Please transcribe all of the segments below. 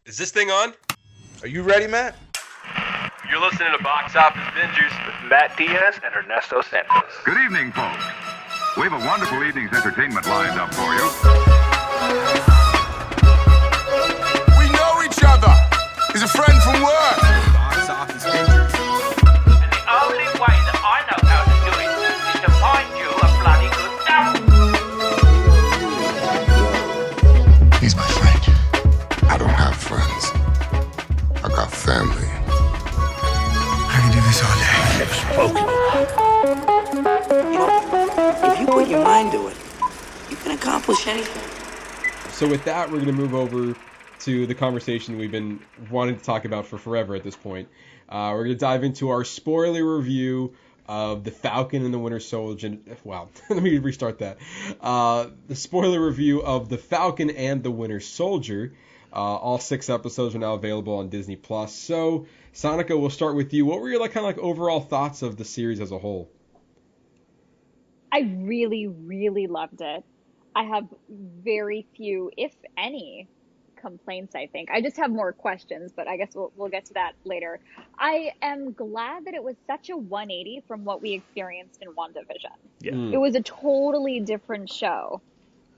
Is this thing on? Are you ready, Matt? You're listening to Box Office Bingers with Matt Diaz and Ernesto Santos. Good evening, folks. We have a wonderful evening's entertainment lined up for you. We know each other. He's a friend from work. Box Office Bingers. And the only way that I know how to do it is to find you a bloody good double. He's my friend. I don't have friends. I got family. I can do this all day. You know, if you put your mind to it, you can accomplish anything. So with that, we're going to move over to the conversation we've been wanting to talk about for forever at this point. We're going to dive into our spoiler review of The Falcon and the Winter Soldier. Wow, let me restart that. The spoiler review of The Falcon and the Winter Soldier. All 6 episodes are now available on Disney+. So, Sanika, we'll start with you. What were your kind of overall thoughts of the series as a whole? I really, really loved it. I have very few, if any, complaints, I think. I just have more questions, but I guess we'll get to that later. I am glad that it was such a 180 from what we experienced in WandaVision. Yeah. It was a totally different show.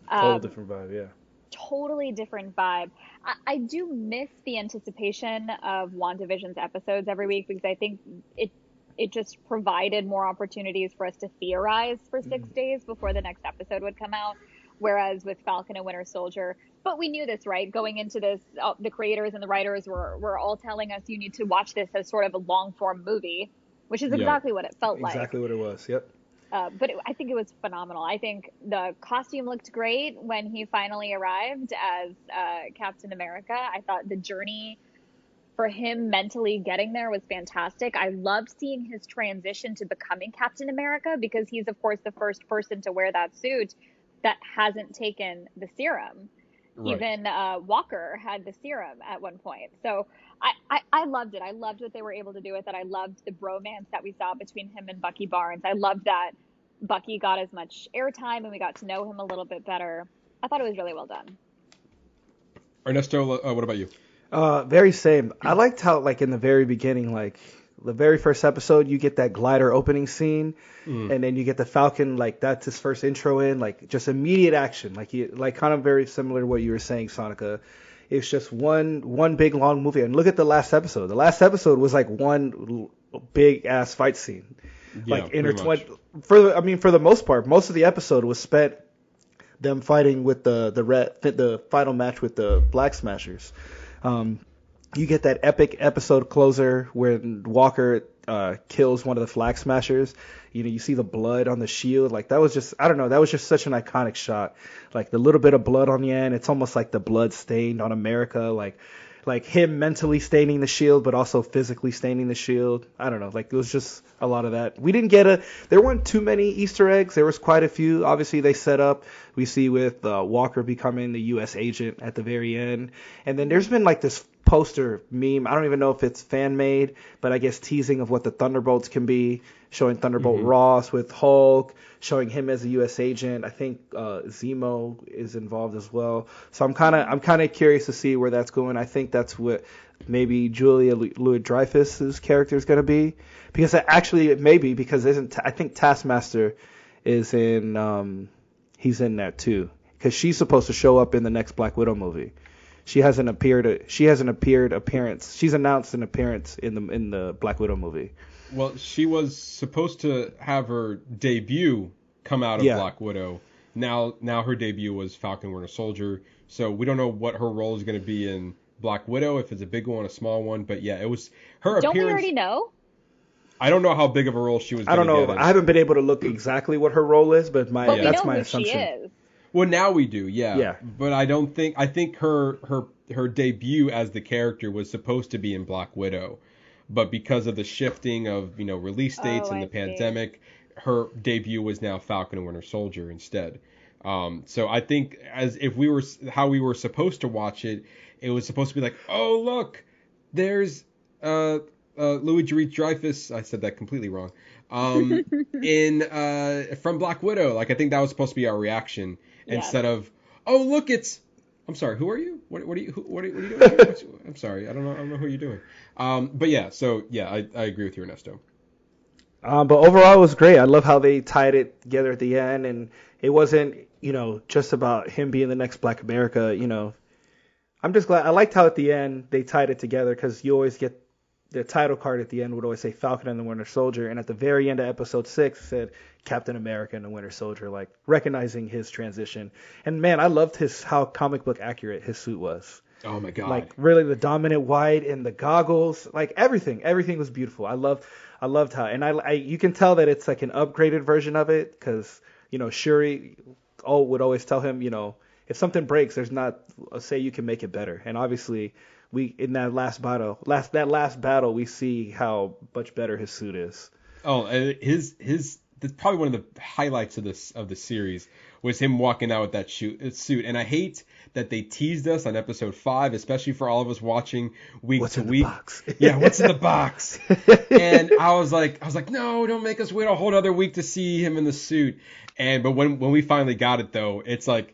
Total different vibe, yeah. Totally different vibe. I do miss the anticipation of WandaVision's episodes every week because I think it just provided more opportunities for us to theorize for 6 days before the next episode would come out. Whereas with Falcon and Winter Soldier, but we knew this, right? Going into this, the creators and the writers were all telling us you need to watch this as sort of a long form movie, which is exactly what it felt like. Exactly what it was, yep. But I think it was phenomenal. I think the costume looked great when he finally arrived as Captain America. I thought the journey for him mentally getting there was fantastic. I loved seeing his transition to becoming Captain America because he's, of course, the first person to wear that suit that hasn't taken the serum. Right. Even Walker had the serum at one point. So I loved it. I loved what they were able to do with it. I loved the bromance that we saw between him and Bucky Barnes. I loved that Bucky got as much airtime and we got to know him a little bit better. I thought it was really well done. Ernesto, what about you? Very same. I liked how, in the very beginning, the very first episode, you get that glider opening scene, and then you get the Falcon, that's his first intro in, just immediate action, kind of very similar to what you were saying, Sanika. It's just one big long movie, and look at the last episode. The last episode was one big ass fight scene, intertwined. For the most part, most of the episode was spent them fighting with the final match with the Black Smashers. You get that epic episode closer when Walker kills one of the Flag Smashers. You see the blood on the shield. That was just, I don't know, that was just such an iconic shot. The little bit of blood on the end, it's almost like the blood stained on America. Like him mentally staining the shield, but also physically staining the shield. I don't know. It was just a lot of that. We didn't get there weren't too many Easter eggs. There was quite a few. Obviously, they set up. We see with Walker becoming the U.S. agent at the very end. And then there's been this poster meme. I don't even know if it's fan made, but I guess teasing of what the Thunderbolts can be, showing Thunderbolt Ross with Hulk, showing him as a U.S. agent. I think Zemo is involved as well. So I'm kind of curious to see where that's going. I think that's what maybe Julia Louis-Dreyfus's character is going to be, because I think Taskmaster is in. He's in that too, because she's supposed to show up in the next Black Widow movie. She hasn't appeared. She's announced an appearance in the Black Widow movie. Well, she was supposed to have her debut come out of Black Widow. Now her debut was Falcon Winter Soldier. So we don't know what her role is going to be in Black Widow, if it's a big one, a small one. But yeah, it was her appearance. Don't we already know? I don't know how big of a role she was going to get. I don't know. I haven't been able to look exactly what her role is, but that's my assumption. She is. Well, now we do, yeah. But I think her debut as the character was supposed to be in Black Widow. But because of the shifting of, release dates and the pandemic, her debut was now Falcon and Winter Soldier instead. So I think how we were supposed to watch it, it was supposed to be oh, look, there's Louis-Dreyfus. I said that completely wrong. From Black Widow. I think that was supposed to be our reaction instead of, oh, look, it's I'm sorry. Who are you? What are you? What are you doing here? I'm sorry. I don't know who you're doing. But yeah. So yeah, I agree with you, Ernesto. But overall, it was great. I love how they tied it together at the end, and it wasn't, just about him being the next Black America. I'm just glad. I liked how at the end they tied it together, because you always get the title card at the end would always say Falcon and the Winter Soldier, and at the very end of episode 6 it said Captain America and the Winter Soldier, like recognizing his transition. And man, I loved how comic book accurate his suit was. Oh my god! Like really, the dominant white and the goggles, like everything was beautiful. I loved how, and I you can tell that it's like an upgraded version of it, because Shuri would always tell him, if something breaks, there's not a say you can make it better. And obviously, in that last battle, we see how much better his suit is. Oh, his that's probably one of the highlights of the series was him walking out with that suit. And I hate that they teased us on episode 5, especially for all of us watching week to week. Box? Yeah, what's in the box? And I was like, no, don't make us wait a whole other week to see him in the suit. But when we finally got it though, it's like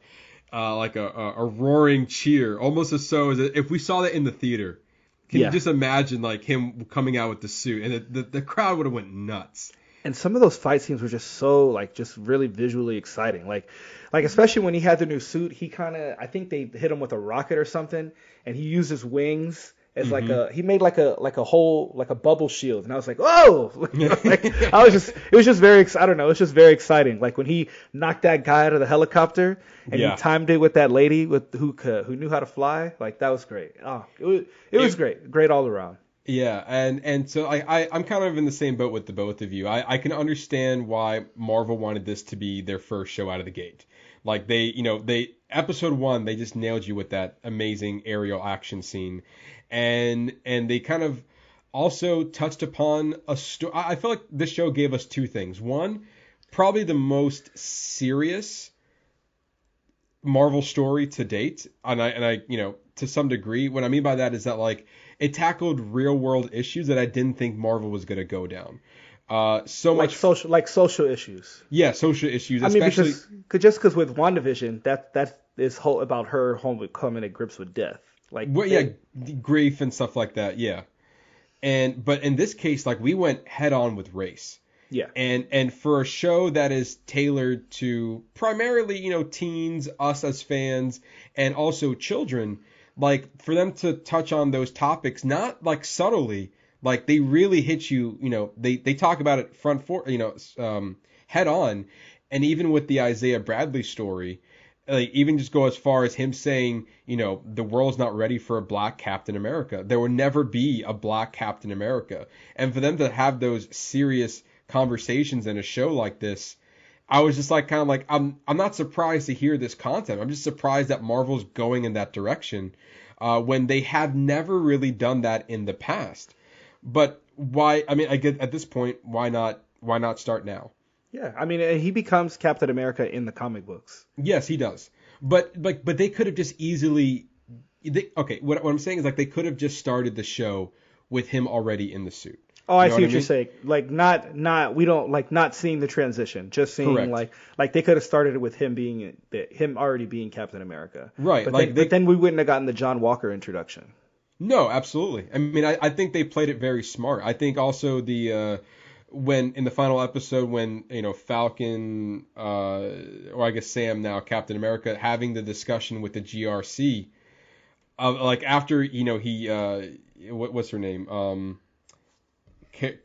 a roaring cheer, almost as so as if we saw that in the theater. Can you just imagine like him coming out with the suit, and the crowd would have went nuts. And some of those fight scenes were just so just really visually exciting. Like especially when he had the new suit, I think they hit him with a rocket or something, and he used his wings as he made like a whole bubble shield, and I was like, whoa! It was just very I don't know, it's just very exciting. Like when he knocked that guy out of the helicopter, and he timed it with that lady who knew how to fly, like that was great. Oh, it was great all around. Yeah, and so I'm kind of in the same boat with the both of you. I can understand why Marvel wanted this to be their first show out of the gate. Like they episode 1, they just nailed you with that amazing aerial action scene, and they kind of also touched upon a story. I feel like this show gave us two things. One, probably the most serious Marvel story to date, and I to some degree, what I mean by that is that like it tackled real world issues that I didn't think Marvel was going to go down. Social issues. Yeah, social issues. I mean, because with WandaVision, that is whole about her coming to grips with death, grief and stuff like that. Yeah, but in this case, like we went head on with race. Yeah. And for a show that is tailored to primarily, teens, us as fans, and also children, like for them to touch on those topics, not like subtly, like they really hit you, they talk about it head on. And even with the Isaiah Bradley story, like even just go as far as him saying, the world's not ready for a black Captain America. There will never be a black Captain America. And for them to have those serious conversations in a show like this, I was just like I'm not surprised to hear this content. I'm just surprised that Marvel's going in that direction when they have never really done that in the past. But why? I mean, I get at this point, why not start now? Yeah, I mean, he becomes Captain America in the comic books. Yes, he does. But they could have just easily. What I'm saying is like they could have just started the show with him already in the suit. Oh, I see what you're saying. Like not seeing the transition, just seeing Correct. like they could have started it with him already being Captain America. Right. But then we wouldn't have gotten the John Walker introduction. No, absolutely. I mean, I think they played it very smart. I think also when in the final episode when Falcon or I guess Sam now Captain America having the discussion with the GRC, like after he what's her name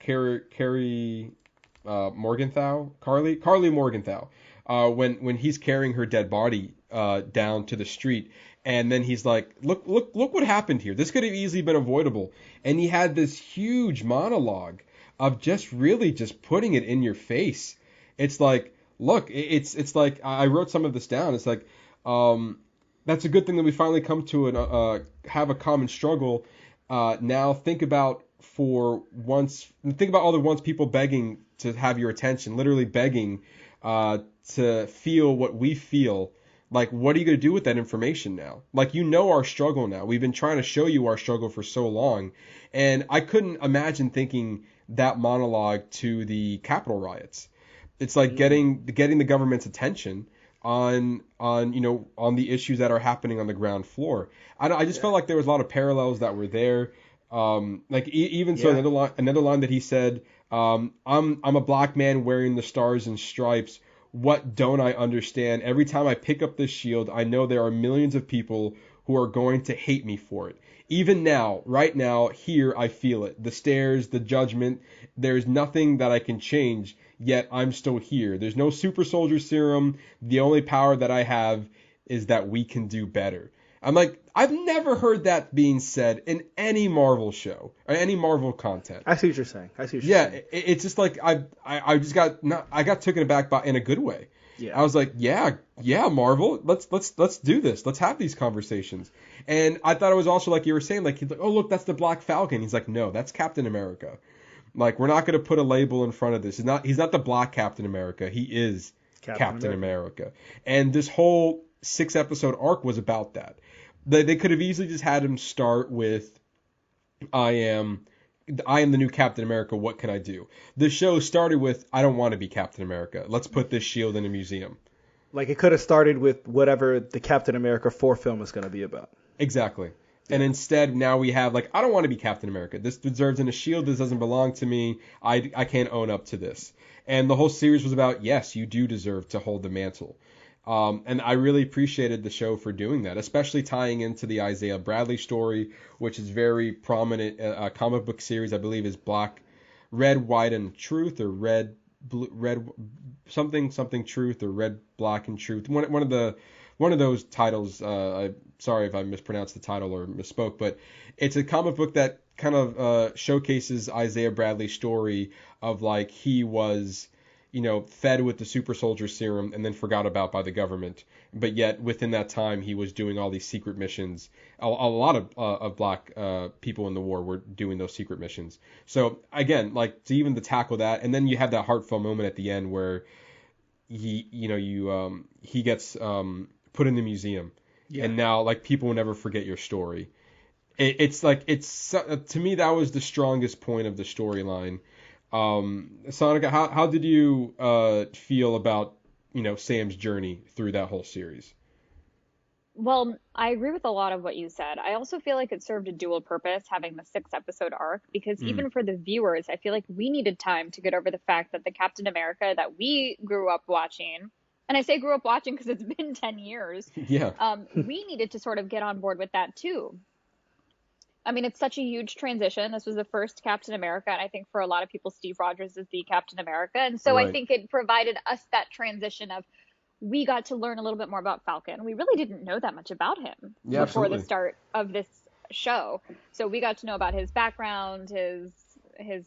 Carrie Morgenthau, Carly Morgenthau, when he's carrying her dead body down to the street, and then he's like, look what happened here. This could have easily been avoidable. And he had this huge monologue of just really just putting it in your face. It's like, look, it's like I wrote some of this down. It's like that's a good thing that we finally come to have a common struggle. Now think about all the once people begging to have your attention, literally begging to feel what we feel. Like, what are you going to do with that information now? Like, our struggle now. We've been trying to show you our struggle for so long. And I couldn't imagine thinking that monologue to the Capitol riots. It's like getting the government's attention on on the issues that are happening on the ground floor. I just felt like there was a lot of parallels that were there. Even so, another line that he said, I'm a black man wearing the stars and stripes. What don't I understand? Every time I pick up this shield, I know there are millions of people who are going to hate me for it. Even now, right now, here, I feel it. The stares, the judgment. There's nothing that I can change, yet I'm still here. There's no super soldier serum. The only power that I have is that we can do better. I'm like, I've never heard that being said in any Marvel show or any Marvel content. I see what you're saying. It's just like I just got taken aback by in a good way. Yeah. I was like, yeah, Marvel, let's do this. Let's have these conversations. And I thought it was also like you were saying, like he's like, oh look, that's the Black Falcon. He's like, no, that's Captain America. Like we're not going to put a label in front of this. He's not the Black Captain America. He is Captain America. And this whole 6-episode arc was about that. They could have easily just had him start with, I am the new Captain America, what can I do? The show started with, I don't want to be Captain America. Let's put this shield in a museum. Like it could have started with whatever the Captain America 4 film is going to be about. Exactly. And instead, now we have, like, I don't want to be Captain America. This deserves in a shield. This doesn't belong to me. I can't own up to this. And the whole series was about, yes, you do deserve to hold the mantle. And I really appreciated the show for doing that, especially tying into the Isaiah Bradley story, which is very prominent. A comic book series, I believe, is Red, White, and Truth, or Red, something Truth, or Red, Black, and Truth. One of those titles. Sorry if I mispronounced the title or misspoke, but it's a comic book that kind of showcases Isaiah Bradley's story of like he was, fed with the super soldier serum and then forgot about by the government. But yet within that time, he was doing all these secret missions. A lot of black people in the war were doing those secret missions. So again, like to tackle that, and then you have that heartfelt moment at the end where he gets put in the museum, and now like people will never forget your story. It's to me that was the strongest point of the storyline. Sanika, how did you feel about Sam's journey through that whole series? Well, I agree with a lot of what you said. I also feel like it served a dual purpose having the 6-episode arc, because even for the viewers, I feel like we needed time to get over the fact that the Captain America that we grew up watching, and I say grew up watching because it's been 10 years. Yeah. We needed to sort of get on board with that too. I mean, it's such a huge transition. This was the first Captain America, and I think for a lot of people, Steve Rogers is the Captain America. And so I think it provided us that transition of, we got to learn a little bit more about Falcon. We really didn't know that much about him before the start of this show. So we got to know about his background, his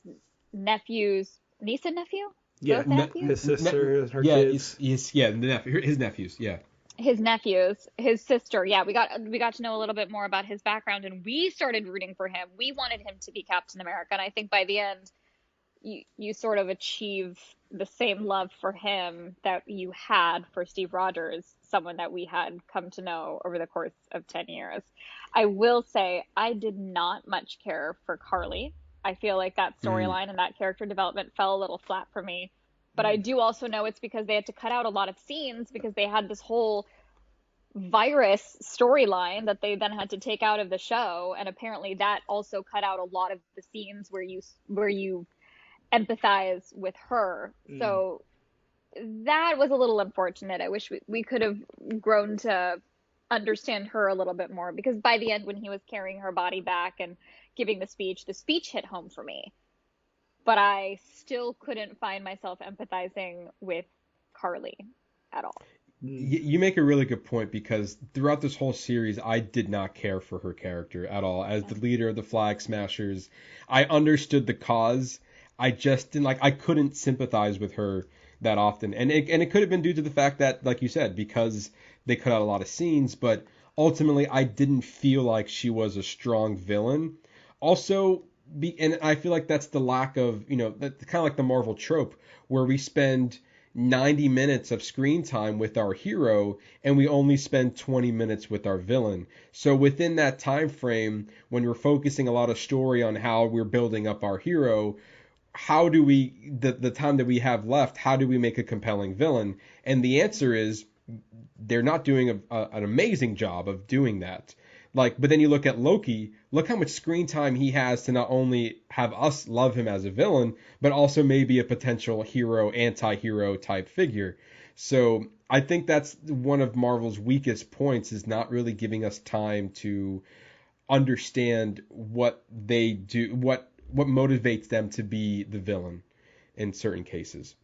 nephews, niece and nephew? Yeah, his sister, her kids. His nephews, yeah. His nephews, his sister. Yeah, we got to know a little bit more about his background, and we started rooting for him. We wanted him to be Captain America, and I think by the end, you sort of achieve the same love for him that you had for Steve Rogers, someone that we had come to know over the course of 10 years. I will say I did not much care for Carly. I feel like that storyline and that character development fell a little flat for me. But I do also know it's because they had to cut out a lot of scenes because they had this whole virus storyline that they then had to take out of the show. And apparently that also cut out a lot of the scenes where you empathize with her. So that was a little unfortunate. I wish we could have grown to understand her a little bit more, because by the end, when he was carrying her body back and giving the speech hit home for me. But I still couldn't find myself empathizing with Carly at all. You make a really good point, because throughout this whole series, I did not care for her character at all. As the leader of the Flag Smashers, I understood the cause. I just didn't I couldn't sympathize with her that often. And it could have been due to the fact that, like you said, because they cut out a lot of scenes, but ultimately I didn't feel like she was a strong villain. Also, and I feel like that's the lack of, that's kind of like the Marvel trope where we spend 90 minutes of screen time with our hero and we only spend 20 minutes with our villain. So within that time frame, when we're focusing a lot of story on how we're building up our hero, how do we, the time that we have left, how do we make a compelling villain? And the answer is they're not doing an amazing job of doing that. Like, but then you look at Loki, look how much screen time he has to not only have us love him as a villain, but also maybe a potential hero, anti-hero type figure. So I think that's one of Marvel's weakest points, is not really giving us time to understand what they do, what motivates them to be the villain in certain cases.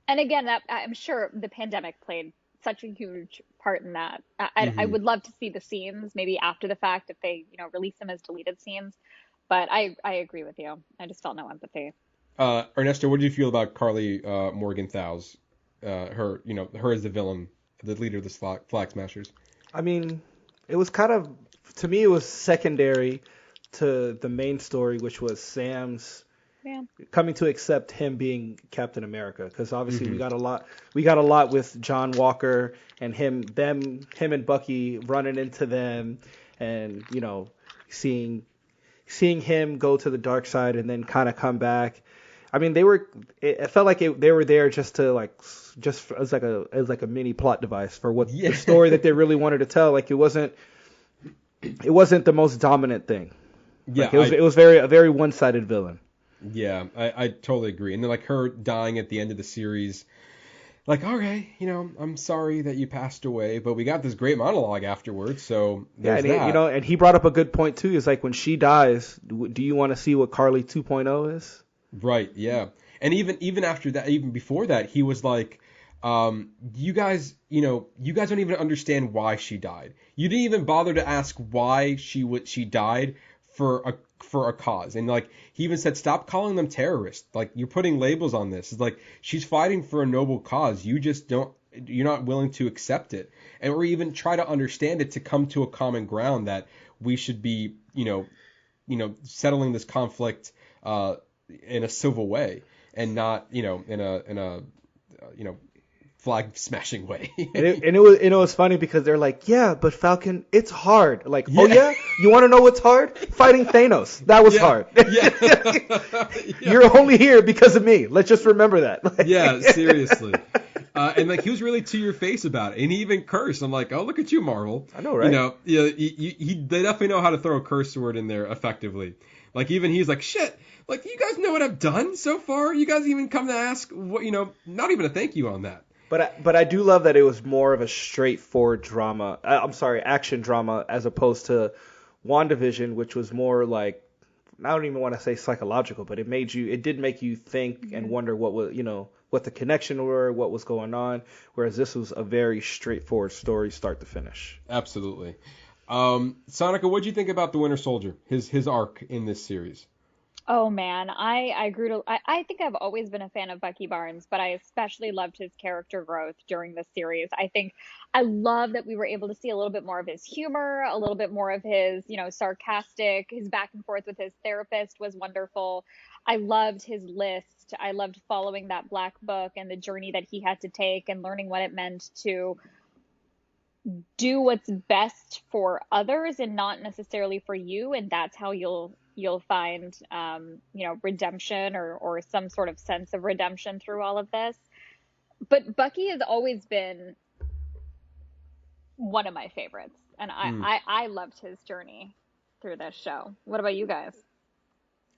And again, that I'm sure the pandemic played such a huge part in that. I would love to see the scenes maybe after the fact, if they, release them as deleted scenes. But I agree with you. I just felt no empathy. Ernesto, what did you feel about Carly Morgenthau's her as the villain, the leader of the Flag Smashers? I mean, it was kind of, to me, it was secondary to the main story, which was Sam's coming to accept him being Captain America, because obviously we got a lot with John Walker and him and Bucky running into them, and seeing him go to the dark side and then kind of come back. I mean, it felt like they were there just as like a mini plot device for what the story that they really wanted to tell. Like, it wasn't the most dominant thing. Yeah, like, it was a very one-sided villain. Yeah, I totally agree. And then, like, her dying at the end of the series, like, okay, I'm sorry that you passed away, but we got this great monologue afterwards, so there's that. And he brought up a good point too. Is like, when she dies, do you want to see what Carly 2.0 is? Right. Yeah. And even after that, even before that, he was like, you guys don't even understand why she died. You didn't even bother to ask why she died for a cause. And like, he even said, stop calling them terrorists. Like, you're putting labels on this. It's like, she's fighting for a noble cause. You're not willing to accept it, or even try to understand it, to come to a common ground that we should be, settling this conflict in a civil way, and not, in a flag smashing way. and it was funny because they're like, yeah, but Falcon, it's hard. Like, oh yeah, you want to know what's hard? Fighting Thanos, that was hard. You're only here because of me. Let's just remember that. Yeah, seriously. And like, he was really to your face about it, and he even cursed. I'm like, oh, look at you, Marvel. I know, right? They definitely know how to throw a curse word in there effectively. Like, even he's like, shit, like, you guys know what I've done so far? You guys even come to ask what, not even a thank you on that. But I do love that it was more of a straightforward drama. Action drama, as opposed to WandaVision, which was more like, I don't even want to say psychological, but it did make you think and wonder what the connection were, what was going on. Whereas this was a very straightforward story, start to finish. Absolutely. Sanika, what do you think about the Winter Soldier, his arc in this series? Oh man, I think I've always been a fan of Bucky Barnes, but I especially loved his character growth during this series. I love that we were able to see a little bit more of his humor, a little bit more of his, sarcastic, his back and forth with his therapist was wonderful. I loved his list. I loved following that black book and the journey that he had to take, and learning what it meant to do what's best for others and not necessarily for you. And that's how you'll find, redemption or some sort of sense of redemption through all of this. But Bucky has always been one of my favorites, and I loved his journey through this show. What about you guys?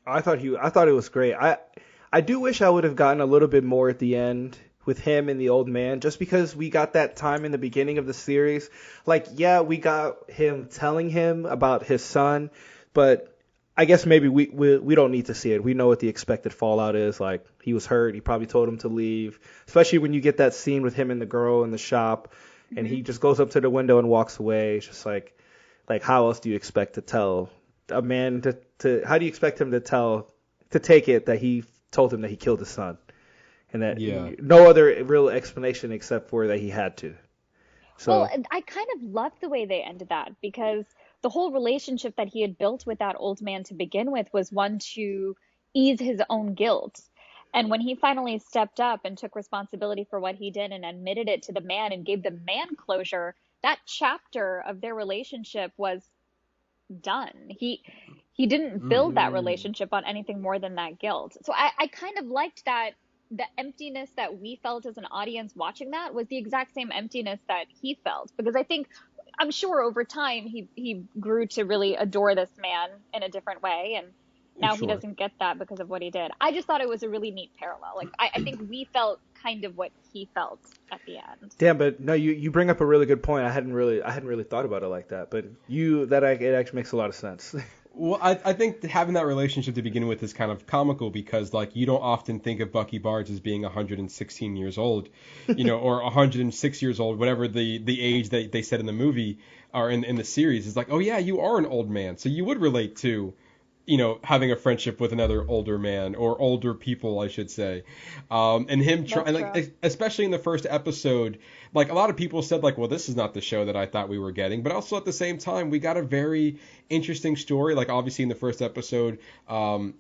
I thought it was great. I do wish I would have gotten a little bit more at the end with him and the old man, just because we got that time in the beginning of the series. Like, yeah, we got him telling him about his son, but I guess maybe we don't need to see it. We know what the expected fallout is. Like, he was hurt. He probably told him to leave, especially when you get that scene with him and the girl in the shop, and he just goes up to the window and walks away. It's just like how else do you expect to tell a man how do you expect him to take it that he told him that he killed his son? And that no other real explanation except for that he had to. So, well, I kind of loved the way they ended that, because the whole relationship that he had built with that old man to begin with was one to ease his own guilt. And when he finally stepped up and took responsibility for what he did and admitted it to the man and gave the man closure, that chapter of their relationship was done. He didn't build that relationship on anything more than that guilt. So I kind of liked that the emptiness that we felt as an audience watching that was the exact same emptiness that he felt. Because I'm sure over time he grew to really adore this man in a different way, and now he Sure. doesn't get that because of what he did. I just thought it was a really neat parallel. Like I think we felt kind of what he felt at the end. Damn, but no, you bring up a really good point. I hadn't really thought about it like that. But it actually makes a lot of sense. Well, I think having that relationship to begin with is kind of comical because, like, you don't often think of Bucky Barnes as being 116 years old, or 106 years old, whatever the age that they said in the movie or in the series. Is like, oh, yeah, you are an old man. So you would relate to, having a friendship with another older man or older people, I should say. And him trying, like, especially in the first episode, like, a lot of people said, like, well, this is not the show that I thought we were getting. But also at the same time, we got a very interesting story. Like, obviously in the first episode,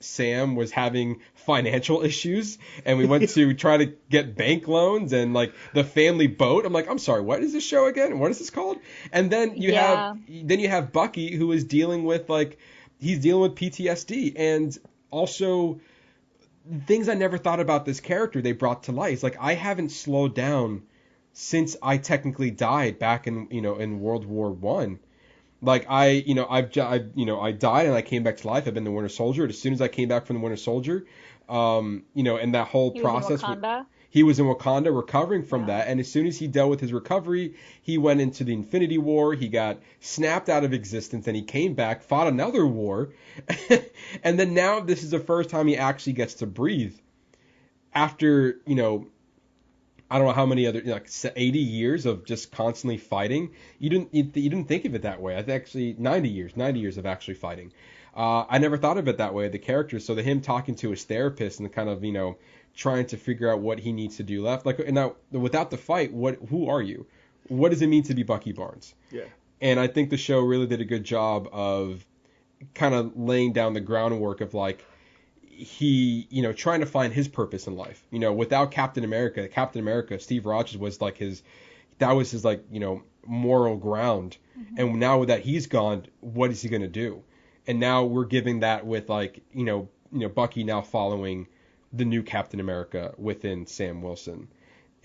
Sam was having financial issues and we went to try to get bank loans and, like, the family boat. I'm like, I'm sorry, what is this show again? What is this called? And then you have Bucky, who is dealing with, like, he's dealing with PTSD and also things I never thought about this character they brought to light. It's like, I haven't slowed down since I technically died back in, in World War I. Like, I died and I came back to life. I've been the Winter Soldier. As soon as I came back from the Winter Soldier, and that whole process. He was in Wakanda recovering from that, and as soon as he dealt with his recovery, he went into the Infinity War, he got snapped out of existence, and he came back, fought another war, and then now this is the first time he actually gets to breathe. After, I don't know how many other, 80 years of just constantly fighting. You didn't think of it that way. I think actually 90 years of actually fighting. I never thought of it that way, the character. So him talking to his therapist and kind of, trying to figure out what he needs to do left. Like, and now without the fight, who are you? What does it mean to be Bucky Barnes? Yeah. And I think the show really did a good job of kind of laying down the groundwork of, like, he, trying to find his purpose in life. Without Captain America, Steve Rogers was like his moral ground. Mm-hmm. And now that he's gone, what is he going to do? And now we're giving that with, like, Bucky now following the new Captain America within Sam Wilson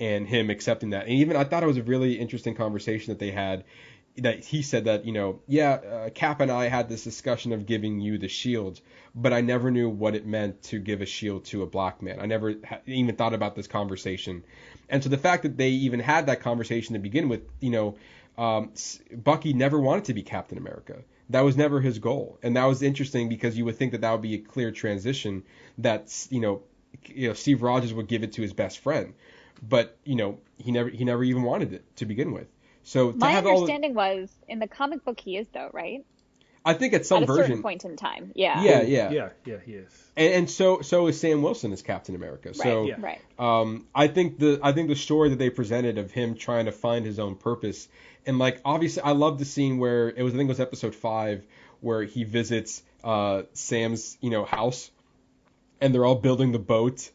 and him accepting that. And even I thought it was a really interesting conversation that they had, that he said that, Cap and I had this discussion of giving you the shield, but I never knew what it meant to give a shield to a black man. I never even thought about this conversation. And so the fact that they even had that conversation to begin with, Bucky never wanted to be Captain America. That was never his goal. And that was interesting because you would think that would be a clear transition that, Steve Rogers would give it to his best friend. But, he never even wanted it to begin with. So my understanding was in the comic book he is, though, right? I think at some at a version. Certain point in time. Yeah, he is. And so is Sam Wilson as Captain America. Right, so right. I think the story that they presented of him trying to find his own purpose, and, like, obviously I love the scene where I think it was episode 5 where he visits Sam's house and they're all building the boat.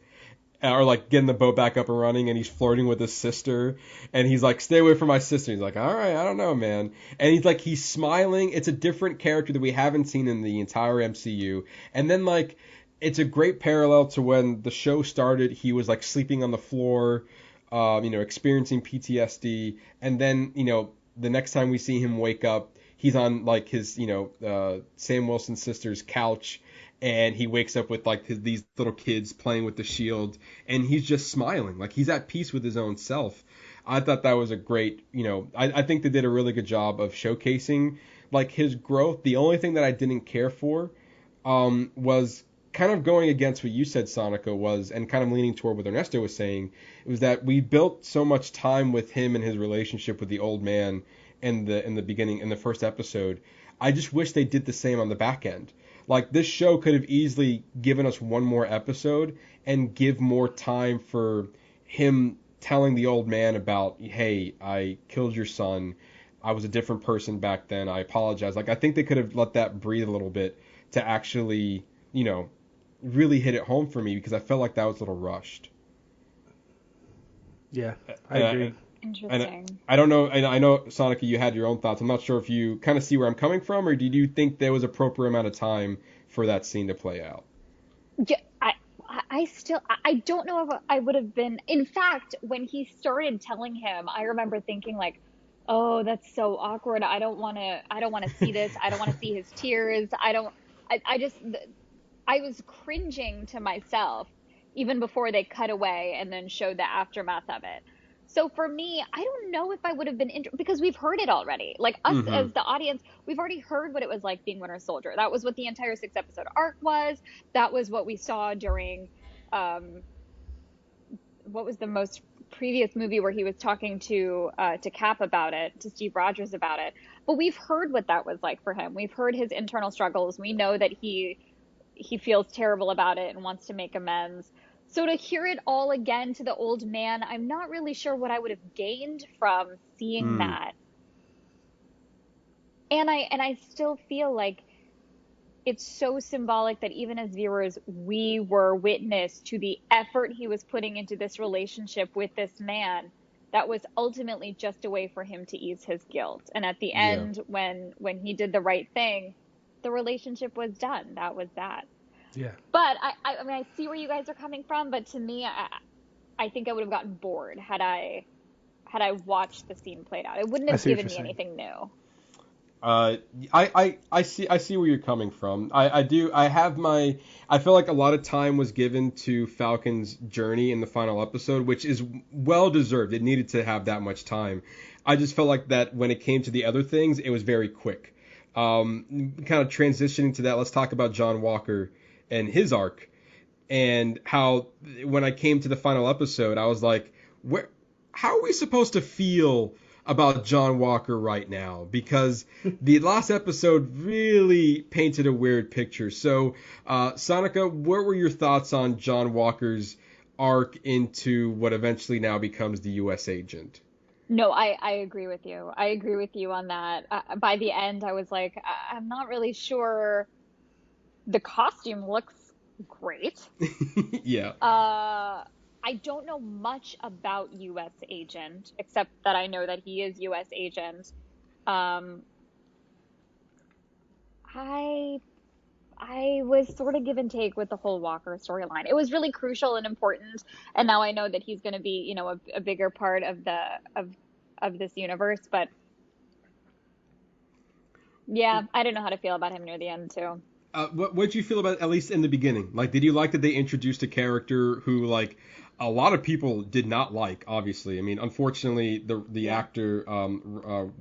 Or, like, getting the boat back up and running, and he's flirting with his sister, and he's like, stay away from my sister. He's like, all right, I don't know, man. And he's smiling. It's a different character that we haven't seen in the entire MCU. And then, like, it's a great parallel to when the show started. He was, like, sleeping on the floor, experiencing PTSD. And then, the next time we see him wake up, he's on, like, his, Sam Wilson's sister's couch. And he wakes up with, like, these little kids playing with the shield, and he's just smiling. Like, he's at peace with his own self. I thought that was a great, I think they did a really good job of showcasing, like, his growth. The only thing that I didn't care for was kind of going against what you said, Sanika, was, and kind of leaning toward what Ernesto was saying, it was that we built so much time with him and his relationship with the old man in the beginning, in the first episode. I just wish they did the same on the back end. Like, this show could have easily given us one more episode and give more time for him telling the old man about, hey, I killed your son. I was a different person back then. I apologize. Like, I think they could have let that breathe a little bit to actually, really hit it home for me, because I felt like that was a little rushed. Yeah, I agree. Interesting. And I don't know, and I know, Sanika, you had your own thoughts. I'm not sure if you kind of see where I'm coming from, or did you think there was appropriate amount of time for that scene to play out? Yeah, I I don't know if I would have been. In fact, when he started telling him, I remember thinking like, oh, that's so awkward. I don't want to see this. I don't want to see his tears. I was cringing to myself even before they cut away and then showed the aftermath of it. So for me, I don't know if I would have been because we've heard it already. Like us as the audience, we've already heard what it was like being Winter Soldier. That was what the entire 6-episode arc was. That was what we saw during what was the most previous movie where he was talking to Cap about it, to Steve Rogers about it. But we've heard what that was like for him. We've heard his internal struggles. We know that he feels terrible about it and wants to make amends. So to hear it all again to the old man, I'm not really sure what I would have gained from seeing that. And I still feel like it's so symbolic that even as viewers, we were witness to the effort he was putting into this relationship with this man that was ultimately just a way for him to ease his guilt. And at the end, when he did the right thing, the relationship was done. That was that. Yeah. But I mean, I see where you guys are coming from, but to me, I think I would have gotten bored had I watched the scene played out. It wouldn't have given me anything new. I see where you're coming from. I feel like a lot of time was given to Falcon's journey in the final episode, which is well deserved. It needed to have that much time. I just felt like that when it came to the other things, it was very quick. Kind of transitioning to that, let's talk about John Walker and his arc, and how when I came to the final episode, I was like, how are we supposed to feel about John Walker right now? Because the last episode really painted a weird picture. So, Sanika, what were your thoughts on John Walker's arc into what eventually now becomes the U.S. agent? No, I agree with you. I agree with you on that. By the end, I was like, I'm not really sure. The costume looks great. Yeah. I don't know much about U.S. Agent, except that I know that he is U.S. Agent. I was sort of give and take with the whole Walker storyline. It was really crucial and important, and now I know that he's going to be, a bigger part of this universe. But yeah, I didn't know how to feel about him near the end too. What did you feel about, at least in the beginning? Like, did you like that they introduced a character who, like, a lot of people did not like, obviously. I mean, unfortunately, the actor,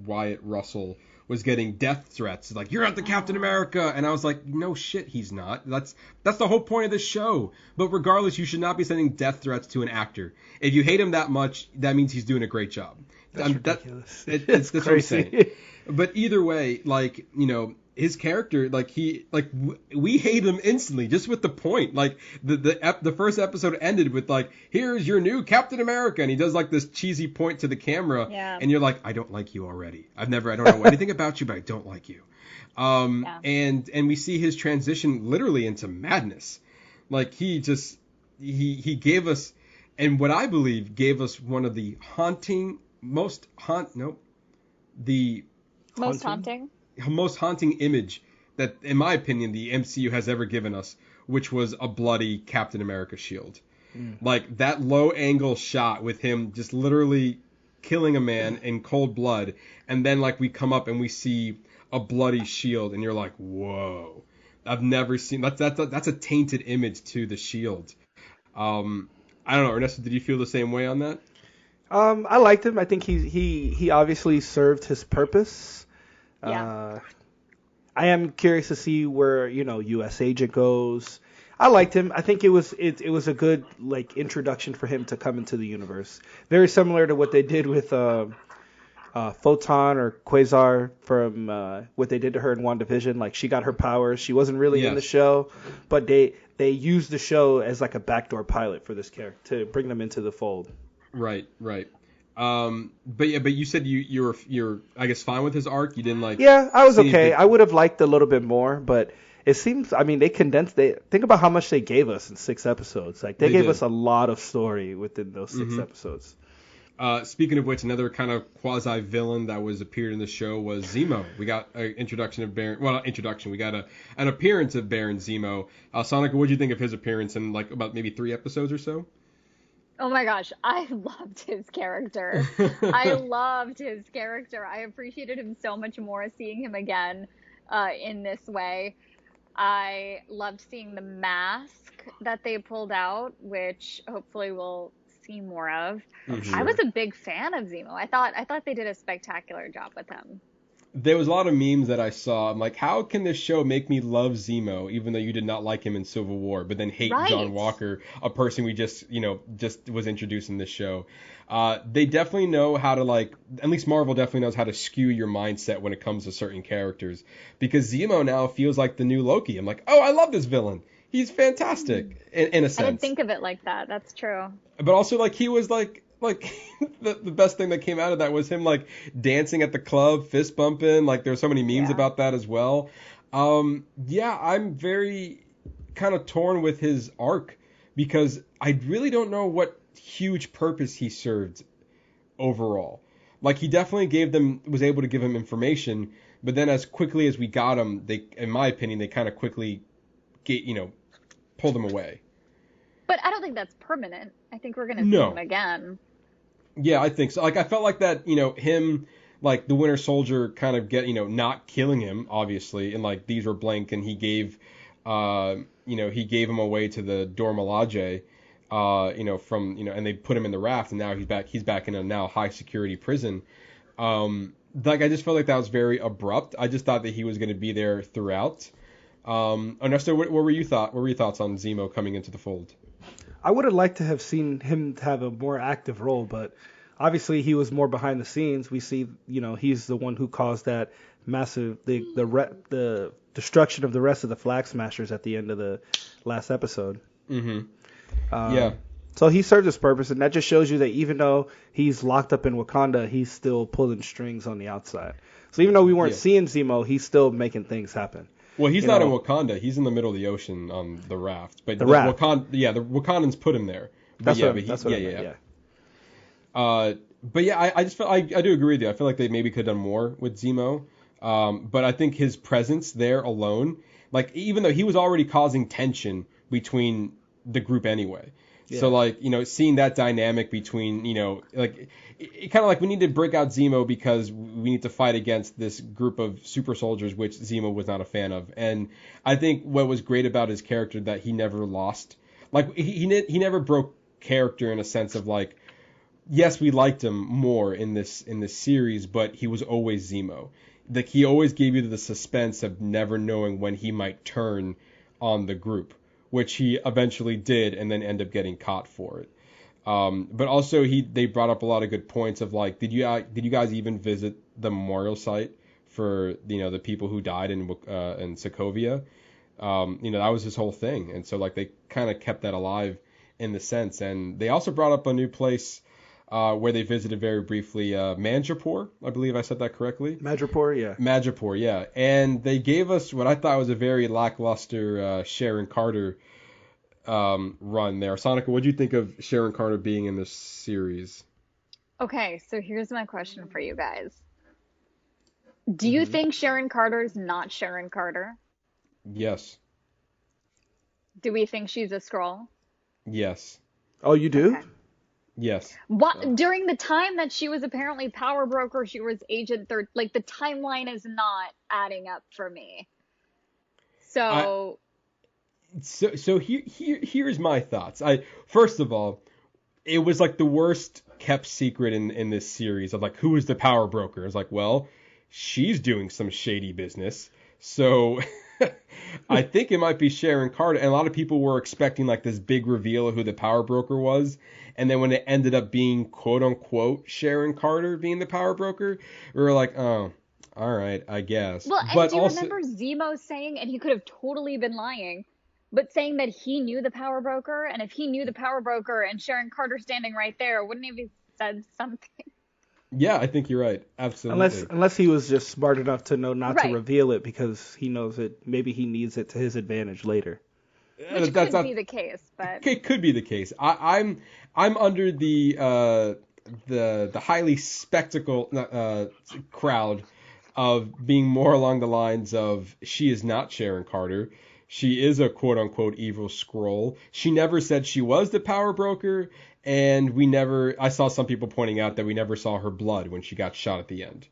Wyatt Russell, was getting death threats. Like, you're not the Captain America. And I was like, no shit, he's not. That's the whole point of this show. But regardless, you should not be sending death threats to an actor. If you hate him that much, that means he's doing a great job. That's ridiculous. That's crazy. What I'm saying. But either way, like, his character, we hate him instantly just with the point. Like, the first episode ended with, like, here's your new Captain America, and he does, like, this cheesy point to the camera, and you're like, I don't like you already. I don't know anything about you, but I don't like you. And we see his transition literally into madness. Like, he gave us, and what I believe gave us one of the most haunting image that, in my opinion, the MCU has ever given us, which was a bloody Captain America shield. Like, that low angle shot with him just literally killing a man in cold blood, and then, like, we come up and we see a bloody shield, and you're like, whoa, I've never seen that's a tainted image to the shield. I don't know, Ernesto, did you feel the same way on that? I liked him. I think he obviously served his purpose. Yeah. I am curious to see where, U.S. Agent goes. I liked him. I think it was a good, like, introduction for him to come into the universe. Very similar to what they did with Photon or Quasar from what they did to her in WandaVision. Like, she got her powers. She wasn't really in the show, but they used the show as like a backdoor pilot for this character to bring them into the fold. Right. But you said you're I guess fine with his arc. You didn't like. Yeah, I was okay. I would have liked a little bit more, but it seems. I mean, they condensed. Think about how much they gave us in 6 episodes. Like they gave us a lot of story within those 6 episodes. Speaking of which, another kind of quasi-villain that was appeared in the show was Zemo. We got an introduction of Baron. Well, not introduction. We got an appearance of Baron Zemo. Sonika, what did you think of his appearance in like about maybe 3 episodes or so? Oh my gosh, I loved his character. I appreciated him so much more seeing him again in this way. I loved seeing the mask that they pulled out, which hopefully we'll see more of. Mm-hmm. I was a big fan of Zemo. I thought they did a spectacular job with him. There was a lot of memes that I saw. I'm like, how can this show make me love Zemo, even though you did not like him in Civil War, but then hate Right. John Walker, a person we just was introduced in this show. They definitely know how to, like, at least Marvel definitely knows how to skew your mindset when it comes to certain characters. Because Zemo now feels like the new Loki. I'm like, oh, I love this villain. He's fantastic, in a sense. I didn't think of it like that. That's true. But also, like, he was like the best thing that came out of that was him like dancing at the club, fist bumping. Like there's so many memes about that as well. Yeah, I'm very kind of torn with his arc because I really don't know what huge purpose he served overall. Like he definitely was able to give him information, but then as quickly as we got him, in my opinion, they kind of quickly pulled him away. But I don't think that's permanent. I think we're going to see him again. Yeah, I think so. Like, I felt like that, him, like, the Winter Soldier kind of not killing him, obviously, and, like, these were blank, and he gave him away to the Dora Milaje, and they put him in the raft, and now he's back in a now high-security prison. Like, I just felt like that was very abrupt. I just thought that he was going to be there throughout. Ernesto, what were your thoughts on Zemo coming into the fold? I would have liked to have seen him have a more active role, but obviously he was more behind the scenes. We see, he's the one who caused that massive the destruction of the rest of the Flag Smashers at the end of the last episode. Mm-hmm. Yeah. So he served his purpose, and that just shows you that even though he's locked up in Wakanda, he's still pulling strings on the outside. So even though we weren't seeing Zemo, he's still making things happen. Well, he's not in Wakanda. He's in the middle of the ocean on the raft. But the Wakandans put him there. But I just felt I do agree with you. I feel like they maybe could have done more with Zemo. But I think his presence there alone, like even though he was already causing tension between the group anyway. Yeah. So like, seeing that dynamic between, like it kind of like we need to break out Zemo because we need to fight against this group of super soldiers, which Zemo was not a fan of. And I think what was great about his character that he never lost, like he never broke character in a sense of like, yes, we liked him more in this series, but he was always Zemo. Like he always gave you the suspense of never knowing when he might turn on the group, which he eventually did and then end up getting caught for it. But also they brought up a lot of good points of like, did you guys even visit the memorial site for the people who died in Sokovia? That was his whole thing, and so like they kind of kept that alive in the sense. And they also brought up a new place where they visited very briefly, Manjapur, I believe I said that correctly. Madripoor, yeah. And they gave us what I thought was a very lackluster Sharon Carter run there. Sonika, what do you think of Sharon Carter being in this series? Okay, so here's my question for you guys. Do you think Sharon Carter's not Sharon Carter? Yes. Do we think she's a Skrull? Yes. Oh, you do? Okay. Yes. During the time that she was apparently Power Broker, she was Agent Third. Like the timeline is not adding up for me. So here's my thoughts. First of all, it was like the worst kept secret in this series of like who is the Power Broker. It's like, well, she's doing some shady business, so I think it might be Sharon Carter. And a lot of people were expecting like this big reveal of who the Power Broker was. And then when it ended up being quote unquote Sharon Carter being the Power Broker, we were like, oh, all right, I guess. Well, and do you remember Zemo saying, and he could have totally been lying, but saying that he knew the Power Broker, and if he knew the Power Broker and Sharon Carter standing right there, wouldn't he have said something? Yeah, I think you're right. Absolutely. Unless he was just smart enough to know not to reveal it because he knows it. Maybe he needs it to his advantage later. Which could be the case, but it could be the case. I'm under the the highly spectacle crowd of being more along the lines of she is not Sharon Carter. She is a quote unquote evil Skrull. She never said she was the power broker, and I saw some people pointing out that we never saw her blood when she got shot at the end.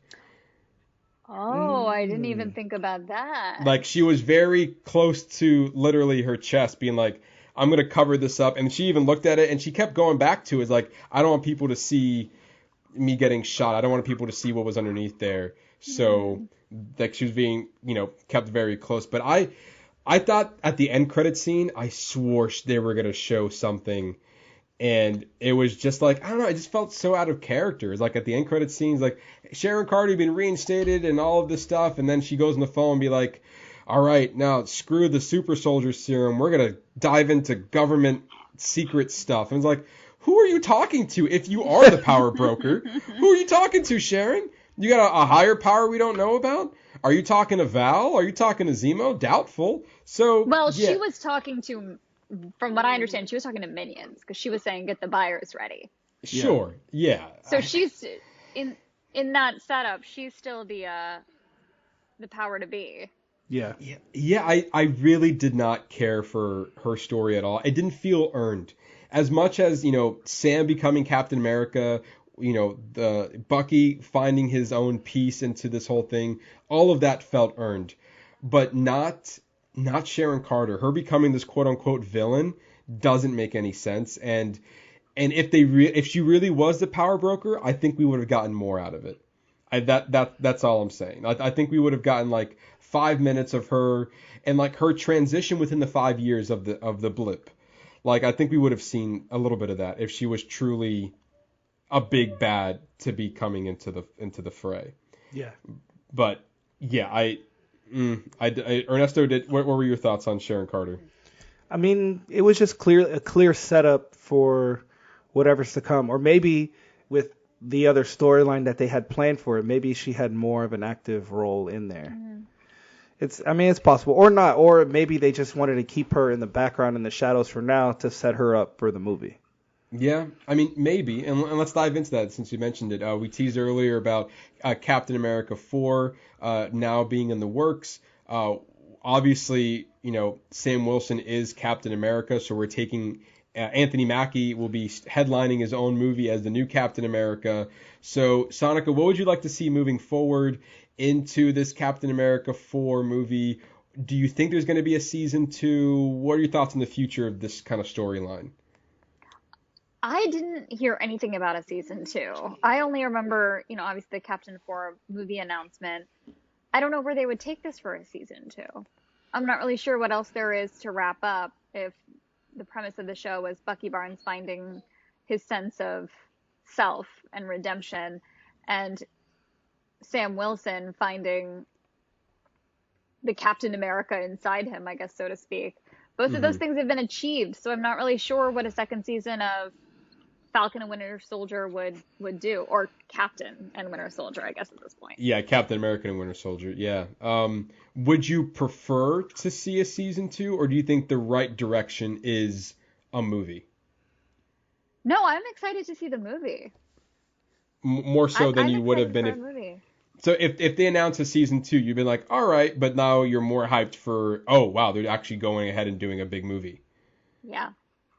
Oh, I didn't even think about that. Like, she was very close to literally her chest being like, I'm going to cover this up. And she even looked at it and she kept going back to it. Like, I don't want people to see me getting shot. I don't want people to see what was underneath there. So, like, she was being, kept very close. But I thought at the end credit scene, I swore they were going to show something. And it was just like, I don't know, it just felt so out of character. It's like at the end credit scenes, like Sharon Carter had been reinstated and all of this stuff. And then she goes on the phone and be like, all right, now screw the super soldier serum. We're going to dive into government secret stuff. And it's like, who are you talking to if you are the power broker? Who are you talking to, Sharon? You got a higher power we don't know about? Are you talking to Val? Are you talking to Zemo? Doubtful. So, well, yeah. She was talking to, from what I understand, she was talking to minions because she was saying, get the buyers ready. Sure. Yeah. So she's in that setup. She's still the power to be. Yeah. I really did not care for her story at all. It didn't feel earned. As much as, Sam becoming Captain America, the Bucky finding his own piece into this whole thing, all of that felt earned. But not Sharon Carter. Her becoming this quote unquote villain doesn't make any sense. And if she really was the power broker, I think we would have gotten more out of it. That's all I'm saying. I think we would have gotten like 5 minutes of her and like her transition within the 5 years of the blip. Like, I think we would have seen a little bit of that if she was truly a big bad to be coming into the fray. Yeah. But yeah, Ernesto, what were your thoughts on Sharon Carter? I mean, it was just a clear setup for whatever's to come, or maybe with the other storyline that they had planned for it, maybe she had more of an active role in there. Mm-hmm. It's possible, or not, or maybe they just wanted to keep her in the background in the shadows for now to set her up for the movie. Yeah, I mean, maybe, and let's dive into that since you mentioned it. We teased earlier about Captain America 4 now being in the works. Obviously, Sam Wilson is Captain America, so we're taking Anthony Mackie will be headlining his own movie as the new Captain America. So, Sanika, what would you like to see moving forward into this Captain America 4 movie? Do you think there's going to be a season 2? What are your thoughts on the future of this kind of storyline? I didn't hear anything about a season 2. I only remember, obviously the Captain 4 movie announcement. I don't know where they would take this for a season 2. I'm not really sure what else there is to wrap up if the premise of the show was Bucky Barnes finding his sense of self and redemption, and Sam Wilson finding the Captain America inside him, I guess, so to speak. Both of those things have been achieved, so I'm not really sure what a second season of Falcon and Winter Soldier would do, or Captain and Winter Soldier, I guess, at this point. Yeah, Captain America and Winter Soldier, yeah. Would you prefer to see a season 2, or do you think the right direction is a movie? No, I'm excited to see the movie. More so than you would have been if... So if they announce a season 2, you've been like, all right, but now you're more hyped for, oh, wow, they're actually going ahead and doing a big movie. Yeah.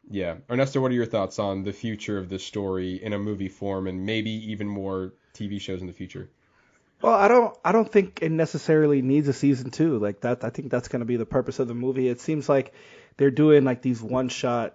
Yeah. Ernesto, what are your thoughts on the future of this story in a movie form and maybe even more TV shows in the future? Well, I don't think it necessarily needs a season 2 like that. I think that's going to be the purpose of the movie. It seems like they're doing like these one-shot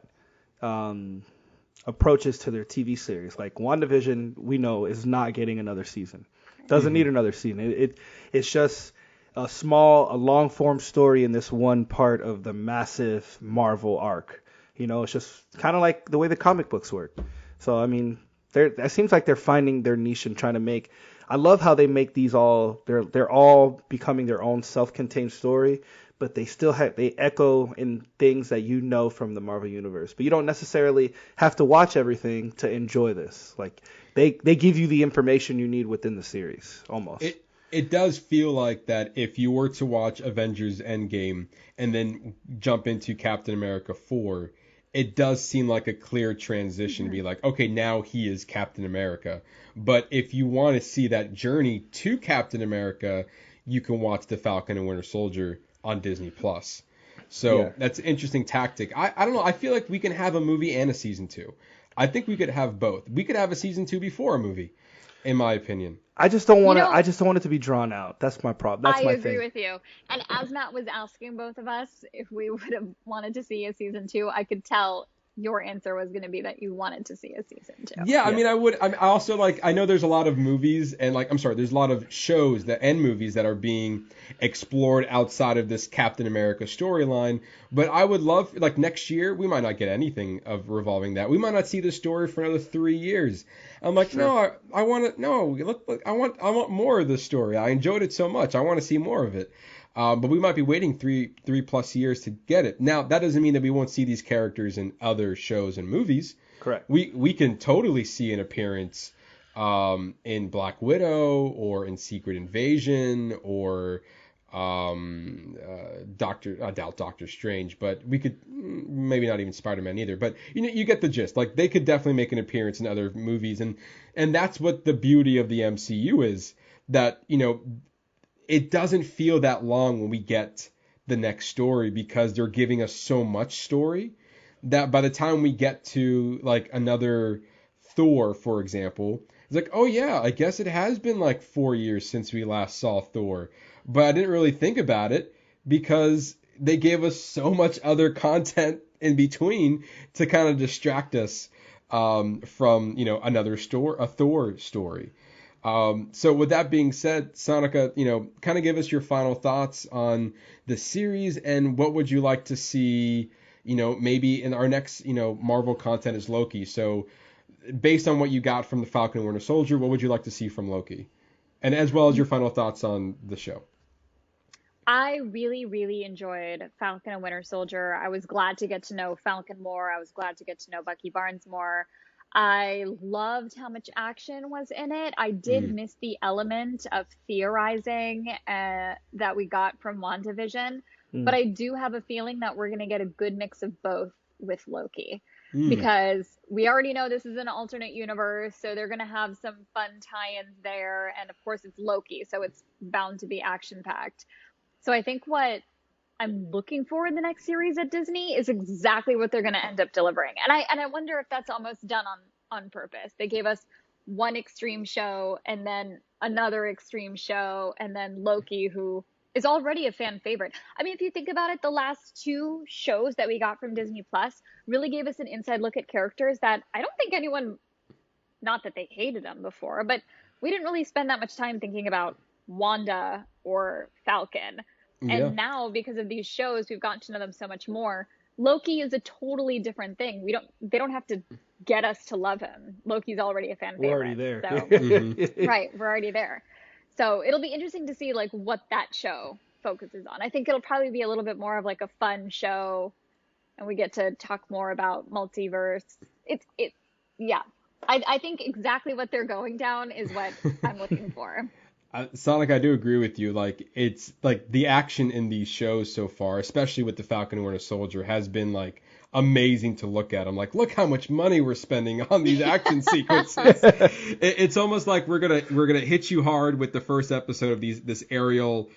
approaches to their TV series. Like WandaVision, we know, is not getting another season. Doesn't need another season. It's just a long-form story in this one part of the massive Marvel arc. It's just kind of like the way the comic books work. So, I mean, it seems like they're finding their niche and trying to make... I love how they make these all... They're all becoming their own self-contained story, but they still they echo in things that from the Marvel Universe. But you don't necessarily have to watch everything to enjoy this. Like, they give you the information you need within the series, almost. It does feel like that if you were to watch Avengers Endgame and then jump into Captain America 4, it does seem like a clear transition to be like, okay, now he is Captain America. But if you want to see that journey to Captain America, you can watch The Falcon and Winter Soldier on Disney Plus. So that's an interesting tactic. I don't know. I feel like we can have a movie and a season 2. I think we could have both. We could have a season 2 before a movie, in my opinion. I just don't want I just don't want it to be drawn out. That's my problem. That's my thing. I agree with you. And as Matt was asking both of us if we would have wanted to see a season 2, I could tell your answer was going to be that you wanted to see a season 2. Yeah, I mean, I would. I also I know there's a lot of movies and there's a lot of shows and movies that are being explored outside of this Captain America storyline. But I would love, next year, we might not get anything of revolving that. We might not see this story for another 3 years. I'm like, no, I want to, no, look, I want more of this story. I enjoyed it so much. I want to see more of it. But we might be waiting three plus years to get it. Now, that doesn't mean that we won't see these characters in other shows and movies. Correct. We can totally see an appearance in Black Widow or in Secret Invasion or Doctor Strange, but we could maybe not even Spider-Man either. But you get the gist. They could definitely make an appearance in other movies, and that's what the beauty of the MCU is. That it doesn't feel that long when we get the next story because they're giving us so much story that by the time we get to another Thor, for example, it's oh yeah, I guess it has been 4 years since we last saw Thor. But I didn't really think about it because they gave us so much other content in between to kind of distract us from a Thor story. So with that being said, Sanika, kind of give us your final thoughts on the series and what would you like to see, maybe in our next, Marvel content is Loki. So based on what you got from the Falcon and Winter Soldier, what would you like to see from Loki? And as well as your final thoughts on the show. I really, really enjoyed Falcon and Winter Soldier. I was glad to get to know Falcon more. I was glad to get to know Bucky Barnes more. I loved how much action was in it. I did miss the element of theorizing that we got from WandaVision, but I do have a feeling that we're going to get a good mix of both with Loki. Because we already know this is an alternate universe, so they're going to have some fun tie-ins there. And of course, it's Loki, so it's bound to be action-packed. So I think what I'm looking for in the next series at Disney is exactly what they're going to end up delivering. And I wonder if that's almost done on purpose. They gave us one extreme show and then another extreme show and then Loki, who is already a fan favorite. I mean, if you think about it, the last 2 shows that we got from Disney Plus really gave us an inside look at characters that I don't think anyone, not that they hated them before, but we didn't really spend that much time thinking about Wanda or Falcon. And now, because of these shows, we've gotten to know them so much more. Loki is a totally different thing. They don't have to get us to love him. Loki's already a fan favorite. We're already there. So, right, we're already there. So it'll be interesting to see what that show focuses on. I think it'll probably be a little bit more of a fun show, and we get to talk more about multiverse. I think exactly what they're going down is what I'm looking for. Sonic, I do agree with you. It's the action in these shows so far, especially with the Falcon and Winter Soldier, has been amazing to look at. I'm look how much money we're spending on these action sequences. It's almost like we're gonna hit you hard with the first episode of this aerial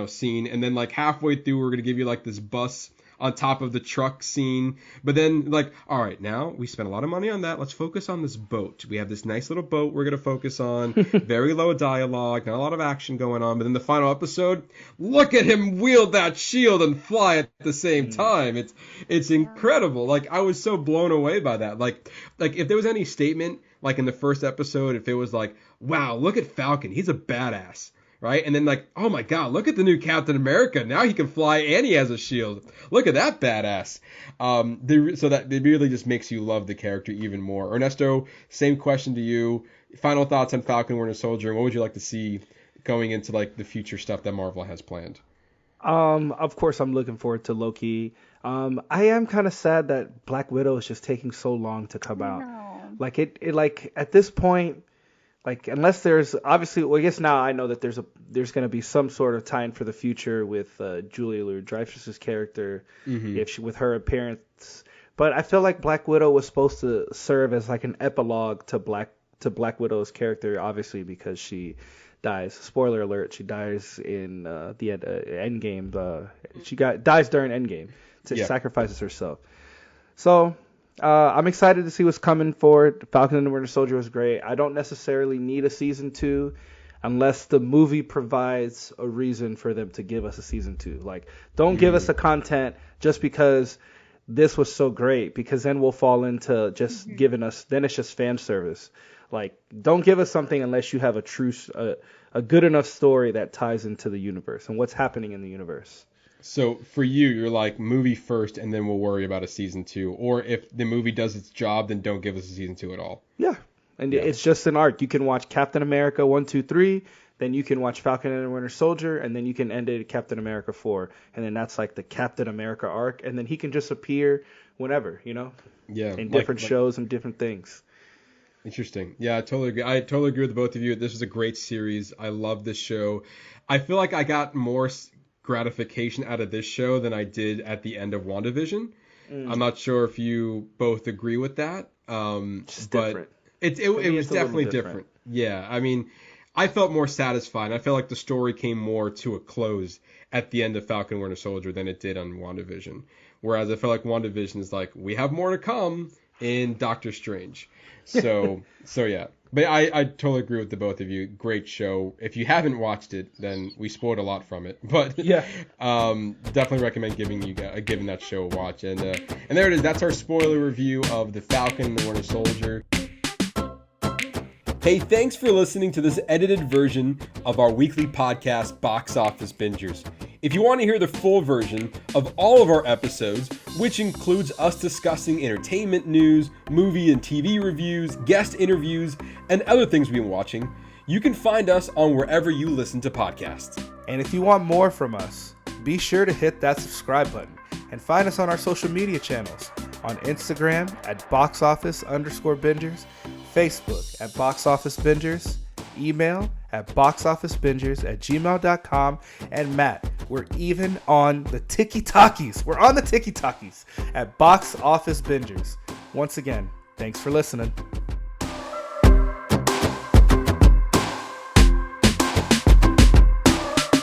scene, and then halfway through we're gonna give you this bus on top of the truck scene. But then all right, now we spent a lot of money on that. Let's focus on this boat. We have this nice little boat we're going to focus on. Very low dialogue, not a lot of action going on. But then the final episode, look at him wield that shield and fly at the same time. It's incredible. I was so blown away by that. If there was any statement in the first episode, if it was wow, look at Falcon. He's a badass. Right? And then oh my God, look at the new Captain America. Now he can fly and he has a shield. Look at that badass. So that it really just makes you love the character even more. Ernesto, same question to you. Final thoughts on Falcon Winter Soldier, and what would you like to see going into the future stuff that Marvel has planned? Of course I'm looking forward to Loki. I am kind of sad that Black Widow is just taking so long to come out. At this point, unless there's obviously, well, I guess now I know that there's going to be some sort of tie-in for the future with Julia Louis-Dreyfus's character, with her appearance. But I feel like Black Widow was supposed to serve as like an epilogue to Black Widow's character, obviously, because she dies. Spoiler alert: she dies in the Endgame. Dies during Endgame. Sacrifices herself. So I'm excited to see what's coming for it. Falcon and the Winter Soldier was great. I don't necessarily need a season 2 unless the movie provides a reason for them to give us a season 2. Like, don't give us the content just because this was so great, because then we'll fall into just giving us, then it's just fan service. Like, don't give us something unless you have a good enough story that ties into the universe and what's happening in the universe. So for you, you're like movie first, and then we'll worry about a season 2. Or if the movie does its job, then don't give us a season 2 at all. Yeah, and it's just an arc. You can watch Captain America 1, 2, 3, then you can watch Falcon and the Winter Soldier, and then you can end it at Captain America 4, and then that's like the Captain America arc, and then he can just appear whenever, you know? Yeah. In different shows and different things. Interesting. Yeah, I totally agree. I totally agree with both of you. This was a great series. I love this show. I feel like I got more gratification out of this show than I did at the end of WandaVision. I'm not sure if you both agree with that. Just but different. It was definitely different. Yeah, I mean, I felt more satisfied. I felt like the story came more to a close at the end of Falcon and Winter Soldier than it did on WandaVision. Whereas I felt like WandaVision is like, we have more to come in Doctor Strange. So yeah. But I totally agree with the both of you. Great show. If you haven't watched it, then we spoiled a lot from it. But yeah, definitely recommend giving that show a watch. And there it is. That's our spoiler review of the Falcon and the Winter Soldier. Hey, thanks for listening to this edited version of our weekly podcast, Box Office Bingers. If you want to hear the full version of all of our episodes, which includes us discussing entertainment news, movie and TV reviews, guest interviews, and other things we've been watching, you can find us on wherever you listen to podcasts. And if you want more from us, be sure to hit that subscribe button and find us on our social media channels on Instagram at boxoffice_bingers, Facebook at boxofficebingers, email at boxofficebingers@gmail.com, and Matt, we're even on the Tiki-Takis. We're on the Tiki-Takis at Box Office Bingers. Once again, thanks for listening.